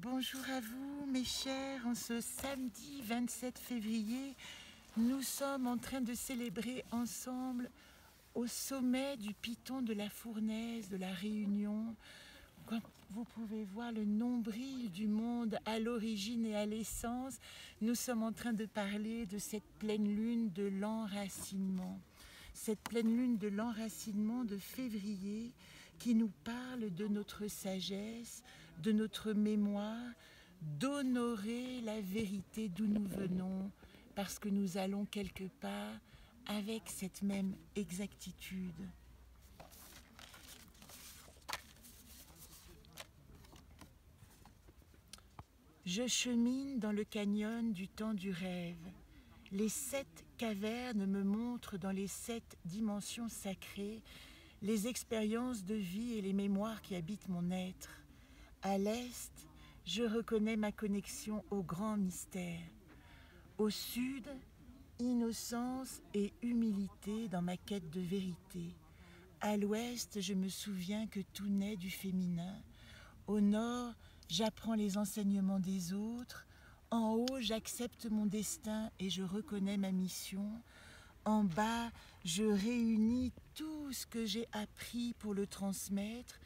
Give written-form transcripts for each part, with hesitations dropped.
Bonjour à vous mes chers, en ce samedi 27 février, nous sommes en train de célébrer ensemble au sommet du piton de la Fournaise de la Réunion. Quand vous pouvez voir le nombril du monde à l'origine et à l'essence, nous sommes en train de parler de cette pleine lune de l'enracinement. Cette pleine lune de l'enracinement de février qui nous parle de notre sagesse, de notre mémoire, d'honorer la vérité d'où nous venons, parce que nous allons quelque part avec cette même exactitude. Je chemine dans le canyon du temps du rêve. Les 7 cavernes me montrent dans les 7 dimensions sacrées les expériences de vie et les mémoires qui habitent mon être. À l'est, je reconnais ma connexion au grand mystère. Au sud, innocence et humilité dans ma quête de vérité. À l'ouest, je me souviens que tout naît du féminin. Au nord, j'apprends les enseignements des autres. En haut, j'accepte mon destin et je reconnais ma mission. En bas, je réunis tout ce que j'ai appris pour le transmettre.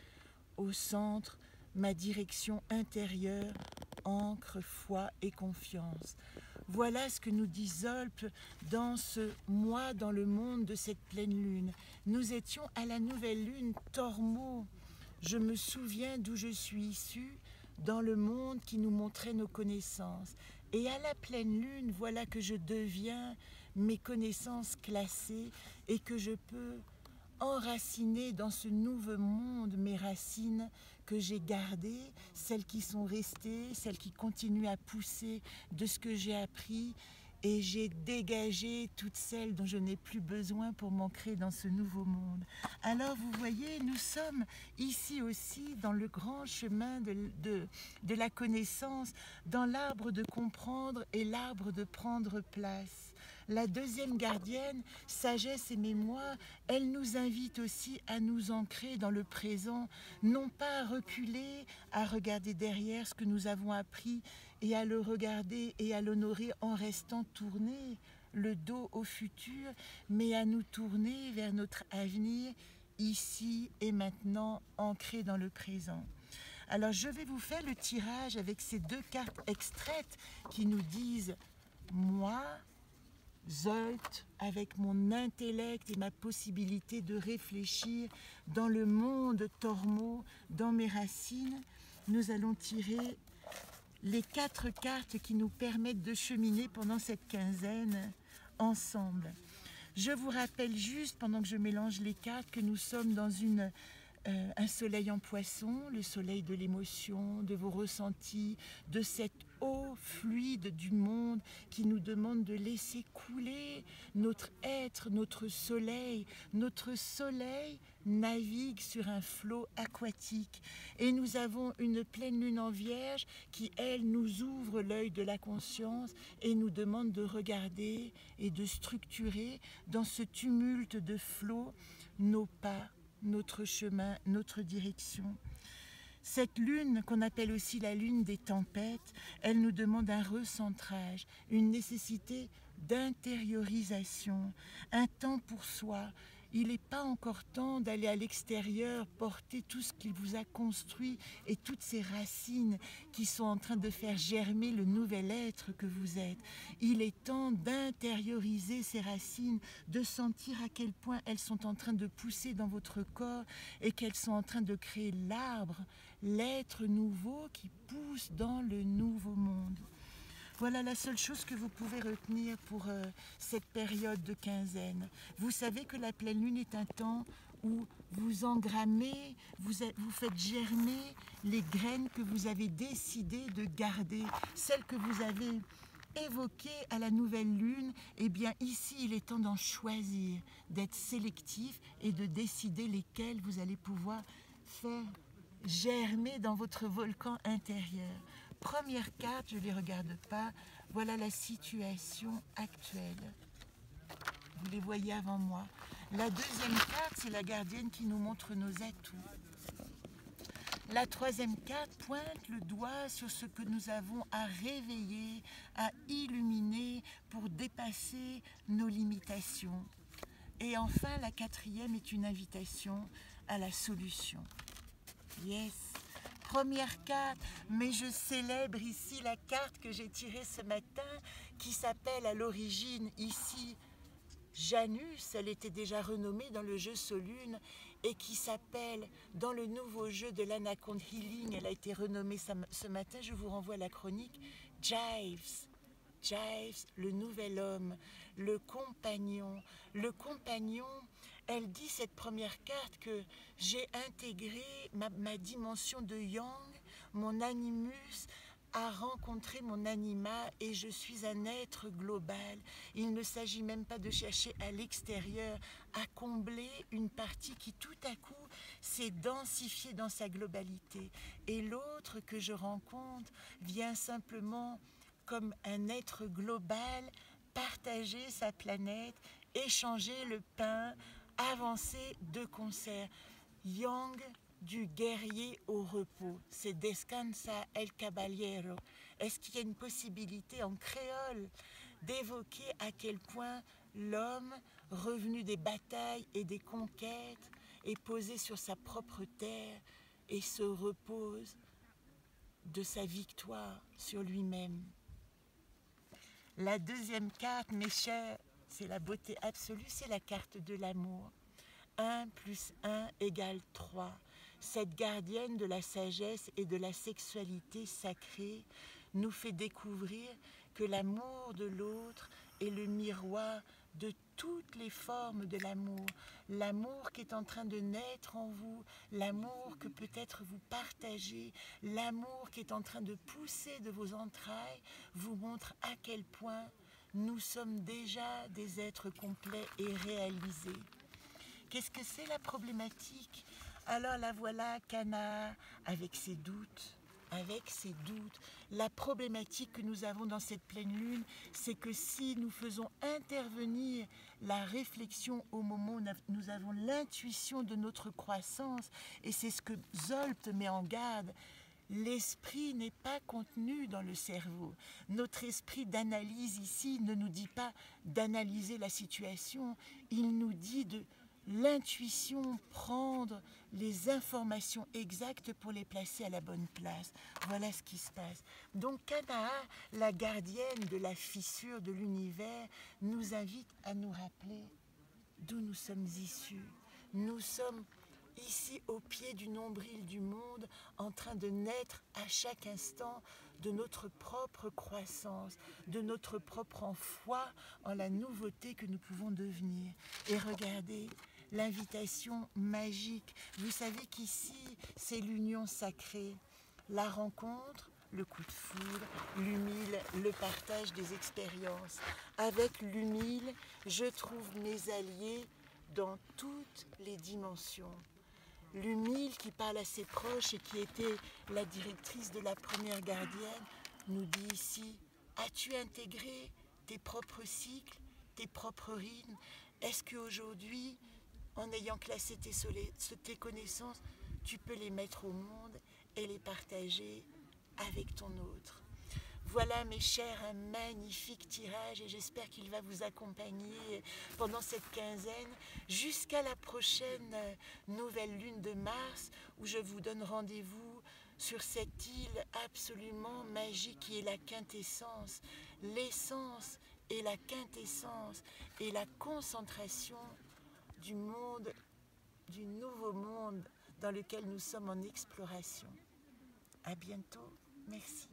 Au centre, ma direction intérieure, encre, foi et confiance. Voilà ce que nous dit Zolp dans ce mois dans le monde de cette pleine lune. Nous étions à la nouvelle lune Tormo. Je me souviens d'où je suis issue, dans le monde qui nous montrait nos connaissances. Et à la pleine lune, voilà que je deviens mes connaissances classées et que je peux enraciner dans ce nouveau monde mes racines que j'ai gardées, celles qui sont restées, celles qui continuent à pousser de ce que j'ai appris, et j'ai dégagé toutes celles dont je n'ai plus besoin pour m'ancrer dans ce nouveau monde. Alors vous voyez, nous sommes ici aussi dans le grand chemin de la connaissance, dans l'arbre de comprendre et l'arbre de prendre place. La deuxième gardienne, sagesse et mémoire, elle nous invite aussi à nous ancrer dans le présent, non pas à reculer, à regarder derrière ce que nous avons appris et à le regarder et à l'honorer en restant tourné le dos au futur, mais à nous tourner vers notre avenir, ici et maintenant, ancré dans le présent. Alors je vais vous faire le tirage avec ces 2 cartes extraites qui nous disent « Moi », Zolt, avec mon intellect et ma possibilité de réfléchir dans le monde Tormo, dans mes racines, nous allons tirer les 4 cartes qui nous permettent de cheminer pendant cette quinzaine ensemble. Je vous rappelle juste, pendant que je mélange les cartes, que nous sommes dans un soleil en poisson, le soleil de l'émotion, de vos ressentis, de cette eau fluide du monde qui nous demande de laisser couler notre être, notre soleil. Notre soleil navigue sur un flot aquatique et nous avons une pleine lune en vierge qui, elle, nous ouvre l'œil de la conscience et nous demande de regarder et de structurer dans ce tumulte de flots nos pas, notre chemin, notre direction. Cette lune, qu'on appelle aussi la lune des tempêtes, elle nous demande un recentrage, une nécessité d'intériorisation, un temps pour soi. Il n'est pas encore temps d'aller à l'extérieur porter tout ce qu'il vous a construit et toutes ces racines qui sont en train de faire germer le nouvel être que vous êtes. Il est temps d'intérioriser ces racines, de sentir à quel point elles sont en train de pousser dans votre corps et qu'elles sont en train de créer l'arbre, l'être nouveau qui pousse dans le nouveau monde. Voilà la seule chose que vous pouvez retenir pour cette période de quinzaine. Vous savez que la pleine lune est un temps où vous engrammez, vous faites germer les graines que vous avez décidé de garder, celles que vous avez évoquées à la nouvelle lune. Eh bien ici, il est temps d'en choisir, d'être sélectif et de décider lesquelles vous allez pouvoir faire germer dans votre volcan intérieur. Première carte, je ne les regarde pas, voilà la situation actuelle. Vous les voyez avant moi. La deuxième carte, c'est la gardienne qui nous montre nos atouts. La troisième carte pointe le doigt sur ce que nous avons à réveiller, à illuminer pour dépasser nos limitations. Et enfin, la quatrième est une invitation à la solution. Yes. Première carte, mais je célèbre ici la carte que j'ai tirée ce matin, qui s'appelle à l'origine ici Janus. Elle était déjà renommée dans le jeu Solune, et qui s'appelle, dans le nouveau jeu de l'Anaconde Healing, elle a été renommée ce matin, je vous renvoie à la chronique, Jives. Jives, le nouvel homme, le compagnon. Le compagnon, elle dit, cette première carte, que j'ai intégré ma dimension de Yang, mon animus, a rencontré mon anima, et je suis un être global. Il ne s'agit même pas de chercher à l'extérieur à combler une partie qui tout à coup s'est densifiée dans sa globalité. Et l'autre que je rencontre vient simplement comme un être global, partager sa planète, échanger le pain, avancer de concert. Yang du guerrier au repos, c'est Descansa el Caballero. Est-ce qu'il y a une possibilité en créole d'évoquer à quel point l'homme, revenu des batailles et des conquêtes, est posé sur sa propre terre et se repose de sa victoire sur lui-même? La deuxième carte, mes chers, c'est la beauté absolue, c'est la carte de l'amour. 1 plus 1 égale 3. Cette gardienne de la sagesse et de la sexualité sacrée nous fait découvrir que l'amour de l'autre est le miroir de toutes les formes de l'amour. L'amour qui est en train de naître en vous, l'amour que peut-être vous partagez, l'amour qui est en train de pousser de vos entrailles, vous montre à quel point nous sommes déjà des êtres complets et réalisés. Qu'est-ce que c'est la problématique? Alors la voilà, Cana, avec ses doutes. Avec ses doutes. La problématique que nous avons dans cette pleine lune, c'est que si nous faisons intervenir la réflexion au moment où nous avons l'intuition de notre croissance, et c'est ce que Zolpt met en garde, l'esprit n'est pas contenu dans le cerveau. Notre esprit d'analyse ici ne nous dit pas d'analyser la situation, il nous dit de l'intuition, prendre les informations exactes pour les placer à la bonne place. Voilà ce qui se passe. Donc Kanaa, la gardienne de la fissure de l'univers, nous invite à nous rappeler d'où nous sommes issus. Nous sommes ici au pied du nombril du monde, en train de naître à chaque instant de notre propre croissance, de notre propre foi en la nouveauté que nous pouvons devenir. Et regardez, l'invitation magique. Vous savez qu'ici, c'est l'union sacrée, la rencontre, le coup de foudre, l'humile, le partage des expériences. Avec l'humile, je trouve mes alliés dans toutes les dimensions. L'humile qui parle à ses proches et qui était la directrice de la première gardienne nous dit ici, as-tu intégré tes propres cycles, tes propres rythmes? Est-ce qu'aujourd'hui, en ayant classé tes connaissances, tu peux les mettre au monde et les partager avec ton autre? Voilà mes chers, un magnifique tirage et j'espère qu'il va vous accompagner pendant cette quinzaine jusqu'à la prochaine nouvelle lune de Mars où je vous donne rendez-vous sur cette île absolument magique qui est la quintessence, l'essence et la quintessence et la concentration du monde, du nouveau monde dans lequel nous sommes en exploration. À bientôt, merci.